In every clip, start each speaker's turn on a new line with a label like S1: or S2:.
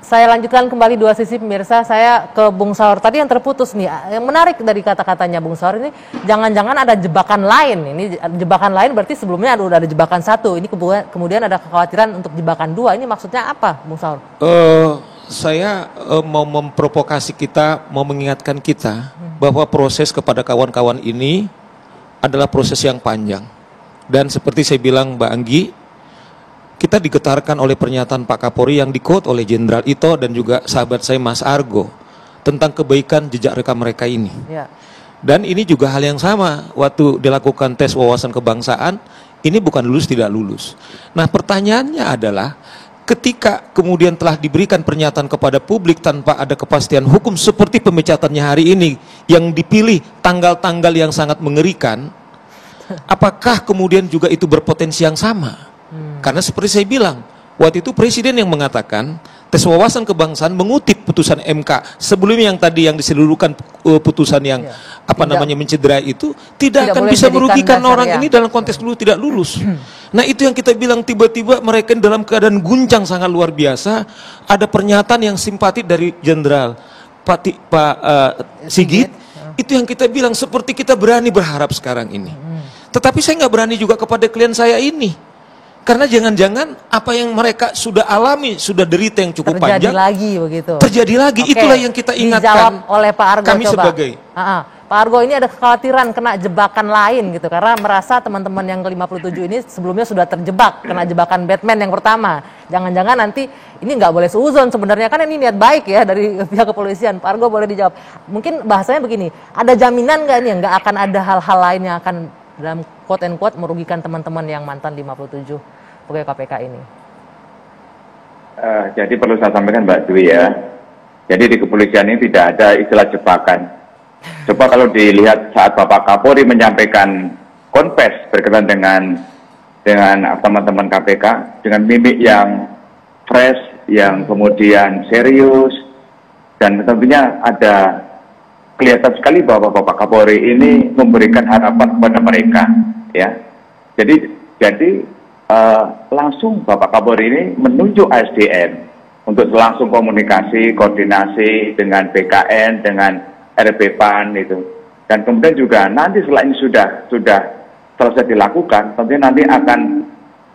S1: Saya lanjutkan kembali dua sisi pemirsa, saya ke Bung Saur. Tadi yang terputus nih, yang menarik dari kata-katanya Bung Saur ini, jangan-jangan ada jebakan lain. Ini jebakan lain berarti sebelumnya udah ada jebakan satu, ini kemudian ada kekhawatiran untuk jebakan dua. Ini maksudnya apa Bung Saur?
S2: Saya mau memprovokasi kita, mau mengingatkan kita bahwa proses kepada kawan-kawan ini adalah proses yang panjang. Dan seperti saya bilang Mbak Anggi, kita digetarkan oleh pernyataan Pak Kapolri yang di-quote oleh Jenderal Ito dan juga sahabat saya Mas Argo tentang kebaikan jejak rekam mereka ini. Ya. Dan ini juga hal yang sama waktu dilakukan tes wawasan kebangsaan, ini bukan lulus tidak lulus. Nah pertanyaannya adalah ketika kemudian telah diberikan pernyataan kepada publik tanpa ada kepastian hukum seperti pemecatannya hari ini yang dipilih tanggal-tanggal yang sangat mengerikan, apakah kemudian juga itu berpotensi yang sama? Karena seperti saya bilang, waktu itu presiden yang mengatakan tes wawasan kebangsaan mengutip putusan MK sebelumnya yang tadi yang diseluruhkan putusan yang mencederai itu tidak akan bisa merugikan orang ini dalam konteks lulus tidak lulus. Nah itu yang kita bilang, tiba-tiba mereka dalam keadaan guncang sangat luar biasa, ada pernyataan yang simpatik dari Jenderal Pak Sigit, itu yang kita bilang seperti kita berani berharap sekarang ini. Tetapi saya nggak berani juga kepada klien saya ini. Karena jangan-jangan apa yang mereka sudah alami, sudah derita yang cukup panjang. Terjadi
S1: lagi begitu.
S2: Terjadi lagi, itulah yang kita ingatkan.
S1: Dijawab oleh Pak Argo,
S2: kami
S1: coba.
S2: Sebagai.
S1: Pak Argo, ini ada kekhawatiran kena jebakan lain gitu. Karena merasa teman-teman yang ke-57 ini sebelumnya sudah terjebak, kena jebakan Batman yang pertama. Jangan-jangan nanti ini nggak boleh seuzon sebenarnya, kan ini niat baik ya dari pihak kepolisian. Pak Argo boleh dijawab. Mungkin bahasanya begini, ada jaminan nggak nih nggak akan ada hal-hal lain yang akan dalam quote and quote merugikan teman-teman yang mantan 57 pegawai KPK ini?
S3: Jadi perlu saya sampaikan Mbak Dwi ya. Jadi di kepolisian ini tidak ada istilah jebakan. Coba kalau dilihat saat Bapak Kapolri menyampaikan konfes berkaitan dengan teman-teman KPK dengan mimik yang fresh, yang kemudian serius, dan tentunya ada kelihatan sekali bahwa Bapak Kapolri ini memberikan harapan kepada mereka, ya. Jadi langsung Bapak Kapolri ini menunjuk ASDM untuk langsung komunikasi, koordinasi dengan BKN, dengan RP-PAN itu. Dan kemudian juga nanti setelah ini sudah selesai dilakukan, tentunya nanti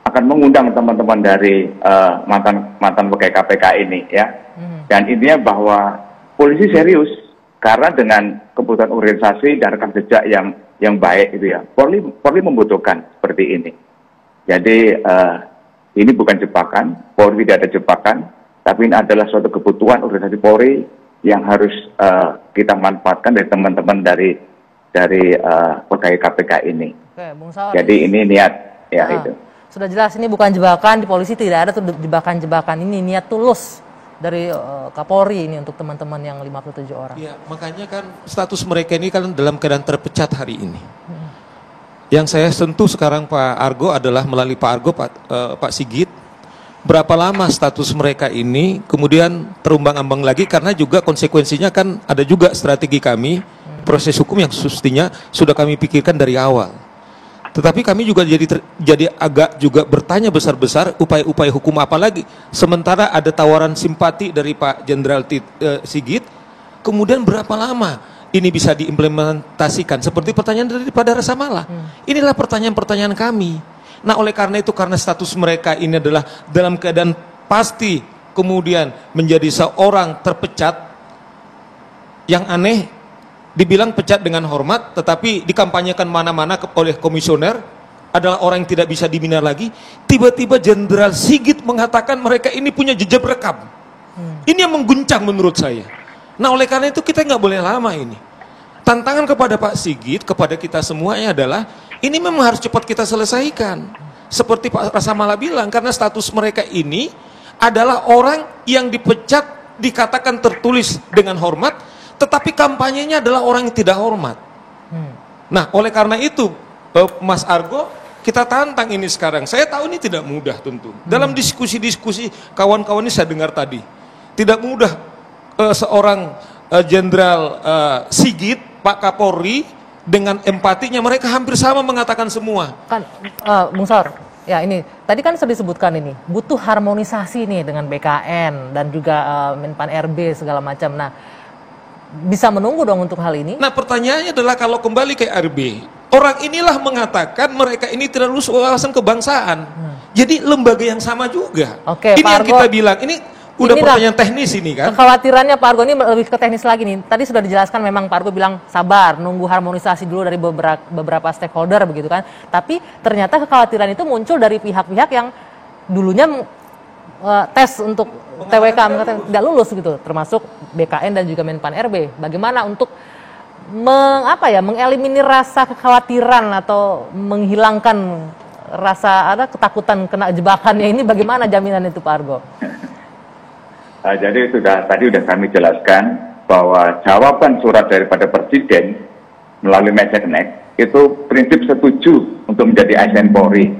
S3: akan mengundang teman-teman dari mantan pegawai KPK ini, ya. Dan intinya bahwa polisi serius karena dengan kebutuhan organisasi dan rekam jejak yang baik itu ya. Polri membutuhkan seperti ini. Jadi ini bukan jebakan, Polri tidak ada jebakan, tapi ini adalah suatu kebutuhan organisasi Polri yang harus kita manfaatkan dari teman-teman dari pegawai KPK ini.
S1: Oke, Bung Saur.
S3: Jadi ini niat ya itu.
S1: Sudah jelas ini bukan jebakan, di polisi tidak ada tuh jebakan-jebakan, ini niat tulus dari Kapolri ini untuk teman-teman yang 57 orang.
S2: Iya, makanya kan status mereka ini kan dalam keadaan terpecat hari ini. Yang saya sentuh sekarang Pak Argo adalah melalui Pak Argo, Pak Sigit, berapa lama status mereka ini kemudian terumbang-ambang lagi, karena juga konsekuensinya kan ada juga strategi kami, proses hukum yang semestinya sudah kami pikirkan dari awal. Tetapi kami juga jadi agak juga bertanya besar-besar upaya-upaya hukum apa lagi. Sementara ada tawaran simpati dari Pak Jenderal Sigit, kemudian berapa lama ini bisa diimplementasikan? Seperti pertanyaan daripada Rasa Mala. Inilah pertanyaan-pertanyaan kami. Nah oleh karena itu, karena status mereka ini adalah dalam keadaan pasti kemudian menjadi seorang terpecat, yang aneh dibilang pecat dengan hormat, tetapi dikampanyekan mana-mana oleh komisioner adalah orang yang tidak bisa dibina lagi. Tiba-tiba Jenderal Sigit mengatakan mereka ini punya jejak rekam. Ini yang mengguncang menurut saya. Nah oleh karena itu kita nggak boleh lama ini. Tantangan kepada Pak Sigit, kepada kita semuanya adalah ini memang harus cepat kita selesaikan. Seperti Pak Rasa Mala bilang, karena status mereka ini adalah orang yang dipecat, dikatakan tertulis dengan hormat, tetapi kampanyenya adalah orang yang tidak hormat. Nah oleh karena itu Mas Argo, kita tantang ini sekarang. Saya tahu ini tidak mudah tentu. Dalam diskusi-diskusi kawan-kawan ini saya dengar tadi, tidak mudah seorang Jenderal Sigit, Pak Kapolri dengan empatinya mereka hampir sama mengatakan semua.
S1: Kan Bung Saur, Ya ini, tadi kan sudah disebutkan ini, butuh harmonisasi nih dengan BKN dan juga Menpan RB segala macam. Nah, bisa menunggu dong untuk hal ini?
S2: Nah pertanyaannya adalah kalau kembali ke RB, orang inilah mengatakan mereka ini tidak lulus wawasan kebangsaan. Jadi lembaga yang sama juga.
S1: Oke,
S2: ini
S1: Pak
S2: yang
S1: Argo,
S2: kita bilang, ini udah
S1: inilah
S2: pertanyaan teknis ini kan.
S1: kekhawatirannya Pak Argo ini lebih ke teknis lagi nih. Tadi sudah dijelaskan memang Pak Argo bilang sabar, nunggu harmonisasi dulu dari beberapa stakeholder begitu kan. Tapi ternyata kekhawatiran itu muncul dari pihak-pihak yang dulunya tes untuk TWK tidak lulus gitu, termasuk BKN dan juga Menpan RB. Bagaimana untuk mengeliminir rasa kekhawatiran atau menghilangkan rasa ketakutan kena jebakannya ini, bagaimana jaminan itu Pak Argo?
S3: Jadi tadi sudah kami jelaskan bahwa jawaban surat daripada Presiden melalui Mensesnek itu prinsip setuju untuk menjadi ASN Polri.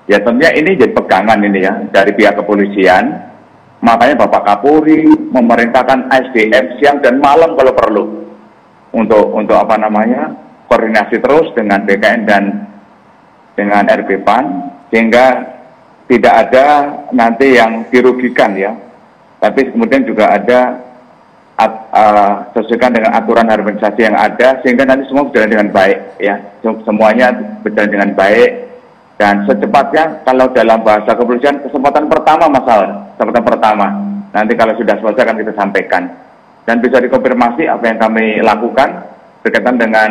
S3: Ya tentunya ini jadi pegangan ini ya dari pihak kepolisian. Makanya Bapak Kapolri memerintahkan SDM siang dan malam kalau perlu untuk koordinasi terus dengan BKN dan dengan RB PAN sehingga tidak ada nanti yang dirugikan ya. Tapi kemudian juga ada sesuaikan dengan aturan harmonisasi yang ada sehingga nanti semua berjalan dengan baik ya. Semuanya berjalan dengan baik dan secepatnya kalau dalam bahasa kepolisian kesempatan pertama kesempatan pertama. Nanti kalau sudah selesai akan kita sampaikan dan bisa dikonfirmasi apa yang kami lakukan berkaitan dengan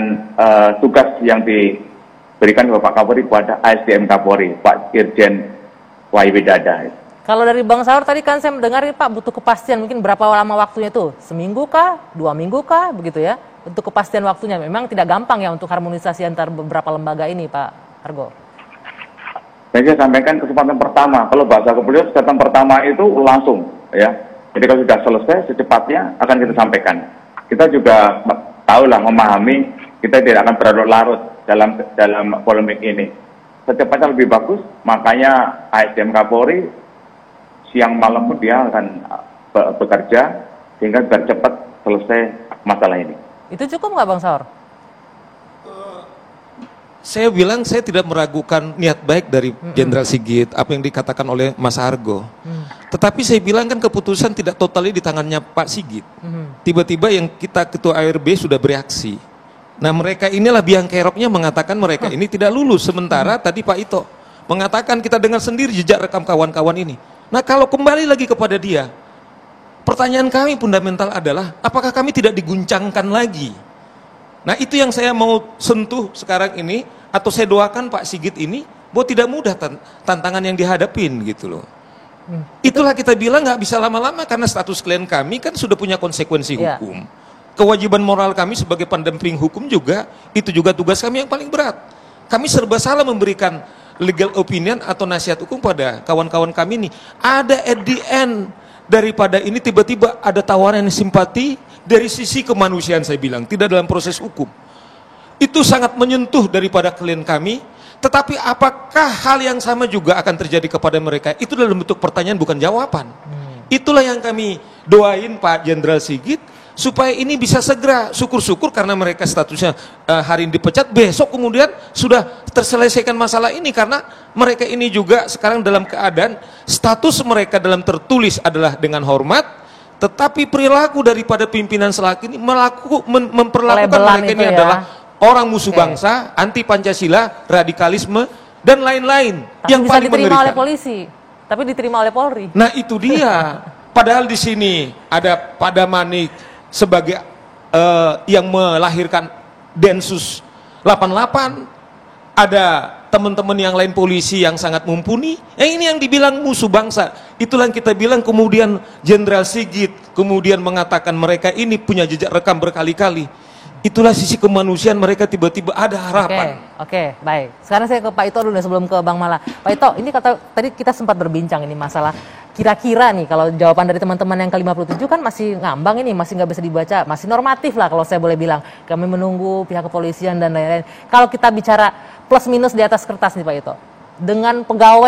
S3: tugas yang diberikan Bapak Kapolri kepada ASDM Kapolri Pak Irjen YW Dada.
S1: Kalau dari Bang Saur tadi kan saya mendengar Pak butuh kepastian mungkin berapa lama waktunya itu? Seminggu kah? 2 minggu kah? Begitu ya. Untuk kepastian waktunya memang tidak gampang ya untuk harmonisasi antar beberapa lembaga ini Pak Argo.
S3: Saya sampaikan kesempatan pertama. Kalau bahasa kepolisian kesempatan pertama itu langsung ya. Jadi kalau sudah selesai secepatnya akan kita sampaikan. Kita juga tahulah memahami kita tidak akan berlarut-larut dalam polemik ini. Secepatnya lebih bagus, makanya ASDM Kapolri siang malam pun dia akan bekerja sehingga biar cepat selesai masalah ini.
S1: Itu cukup nggak Bang Saur?
S2: Saya bilang saya tidak meragukan niat baik dari Jenderal Sigit, apa yang dikatakan oleh Mas Argo. Tetapi saya bilang kan keputusan tidak totally di tangannya Pak Sigit. Tiba-tiba yang kita Ketua ARB sudah bereaksi. Nah mereka inilah biang keroknya mengatakan mereka ini tidak lulus. Sementara tadi Pak Ito mengatakan kita dengar sendiri jejak rekam kawan-kawan ini. Nah kalau kembali lagi kepada dia, pertanyaan kami fundamental adalah apakah kami tidak diguncangkan lagi? Nah itu yang saya mau sentuh sekarang ini, atau saya doakan Pak Sigit ini, bahwa tidak mudah tantangan yang dihadapin gitu loh. Itulah kita bilang nggak bisa lama-lama karena status klien kami kan sudah punya konsekuensi hukum. Kewajiban moral kami sebagai pendamping hukum juga, itu juga tugas kami yang paling berat. Kami serba salah memberikan legal opinion atau nasihat hukum pada kawan-kawan kami ini. Ada at the end daripada ini tiba-tiba ada tawaran simpati dari sisi kemanusiaan saya bilang, tidak dalam proses hukum. Itu sangat menyentuh daripada klien kami, tetapi apakah hal yang sama juga akan terjadi kepada mereka? Itu dalam bentuk pertanyaan bukan jawaban. Itulah yang kami doain Pak Jenderal Sigit supaya ini bisa segera, syukur-syukur karena mereka statusnya hari ini dipecat, besok kemudian sudah terselesaikan masalah ini karena mereka ini juga sekarang dalam keadaan status mereka dalam tertulis adalah dengan hormat, tetapi perilaku daripada pimpinan selaki ini memperlakukan mereka ini adalah orang musuh bangsa, anti Pancasila, radikalisme dan lain-lain yang
S1: bisa
S2: paling
S1: diterima
S2: mengerikan.
S1: oleh polisi, tapi diterima oleh Polri.
S2: Nah itu dia. Padahal di sini ada Padamanik sebagai yang melahirkan Densus 88, ada teman-teman yang lain polisi yang sangat mumpuni. Ini yang dibilang musuh bangsa. Itulah yang kita bilang kemudian Jenderal Sigit kemudian mengatakan mereka ini punya jejak rekam berkali-kali. Itulah sisi kemanusiaan mereka tiba-tiba ada harapan.
S1: Oke, baik. Sekarang saya ke Pak Ito dulu sebelum ke Bang Mala. Pak Ito, ini tadi kita sempat berbincang ini masalah kira-kira nih kalau jawaban dari teman-teman yang ke-57 kan masih ngambang ini, masih nggak bisa dibaca, masih normatif lah kalau saya boleh bilang. Kami menunggu pihak kepolisian dan lain-lain. Kalau kita bicara plus minus di atas kertas nih Pak Ito, dengan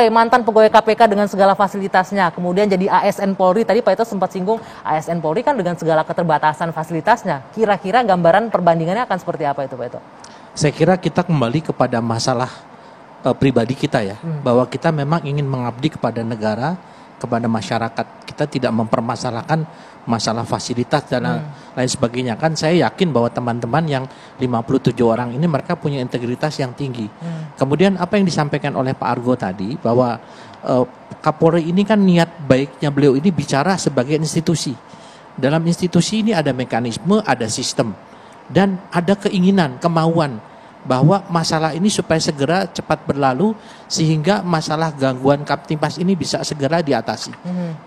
S1: mantan pegawai KPK dengan segala fasilitasnya, kemudian jadi ASN Polri, tadi Pak Ito sempat singgung ASN Polri kan dengan segala keterbatasan fasilitasnya. Kira-kira gambaran perbandingannya akan seperti apa itu Pak Ito?
S4: Saya kira kita kembali kepada masalah pribadi kita ya, bahwa kita memang ingin mengabdi kepada negara, kepada masyarakat. Kita tidak mempermasalahkan masalah fasilitas dan lain sebagainya. Kan saya yakin bahwa teman-teman yang 57 orang ini mereka punya integritas yang tinggi. Kemudian apa yang disampaikan oleh Pak Argo tadi, bahwa Kapolri ini kan niat baiknya beliau ini bicara sebagai institusi. Dalam institusi ini ada mekanisme, ada sistem, dan ada keinginan, kemauan bahwa masalah ini supaya segera cepat berlalu sehingga masalah gangguan Kamtibmas ini bisa segera diatasi.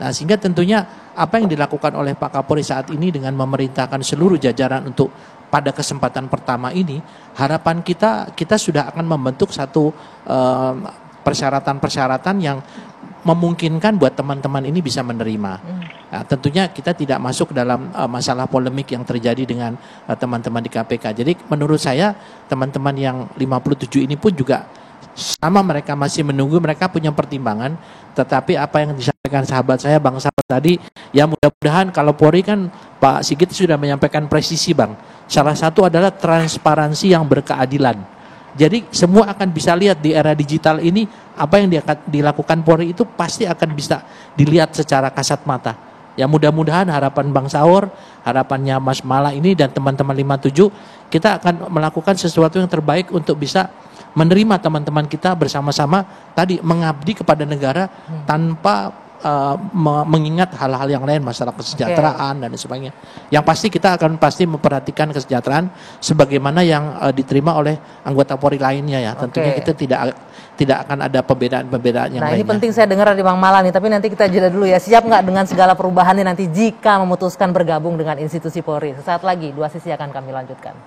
S4: Nah, sehingga tentunya apa yang dilakukan oleh Pak Kapolri saat ini dengan memerintahkan seluruh jajaran untuk pada kesempatan pertama ini, harapan kita sudah akan membentuk satu persyaratan-persyaratan yang memungkinkan buat teman-teman ini bisa menerima. Nah, tentunya kita tidak masuk dalam masalah polemik yang terjadi dengan teman-teman di KPK. Jadi menurut saya teman-teman yang 57 ini pun juga sama, mereka masih menunggu, mereka punya pertimbangan. Tetapi apa yang disampaikan sahabat saya Bang Saud tadi, ya mudah-mudahan kalau Polri kan Pak Sigit sudah menyampaikan presisi Bang. Salah satu adalah transparansi yang berkeadilan. Jadi semua akan bisa lihat di era digital ini apa yang dilakukan Polri itu pasti akan bisa dilihat secara kasat mata. Ya mudah-mudahan harapan Bang Saur, harapannya Mas Mala ini dan teman-teman 57, kita akan melakukan sesuatu yang terbaik untuk bisa menerima teman-teman kita bersama-sama tadi mengabdi kepada negara tanpa mengingat hal-hal yang lain, masalah kesejahteraan dan sebagainya. Yang pasti kita akan pasti memperhatikan kesejahteraan sebagaimana yang diterima oleh anggota Polri lainnya ya. Tentunya kita tidak akan ada perbedaan-perbedaan yang lainnya.
S1: Nah, ini penting saya dengar dari Bang Mala nih, tapi nanti kita jeda dulu ya. Siap nggak dengan segala perubahannya nanti jika memutuskan bergabung dengan institusi Polri? Sesaat lagi, Dua Sisi akan kami lanjutkan.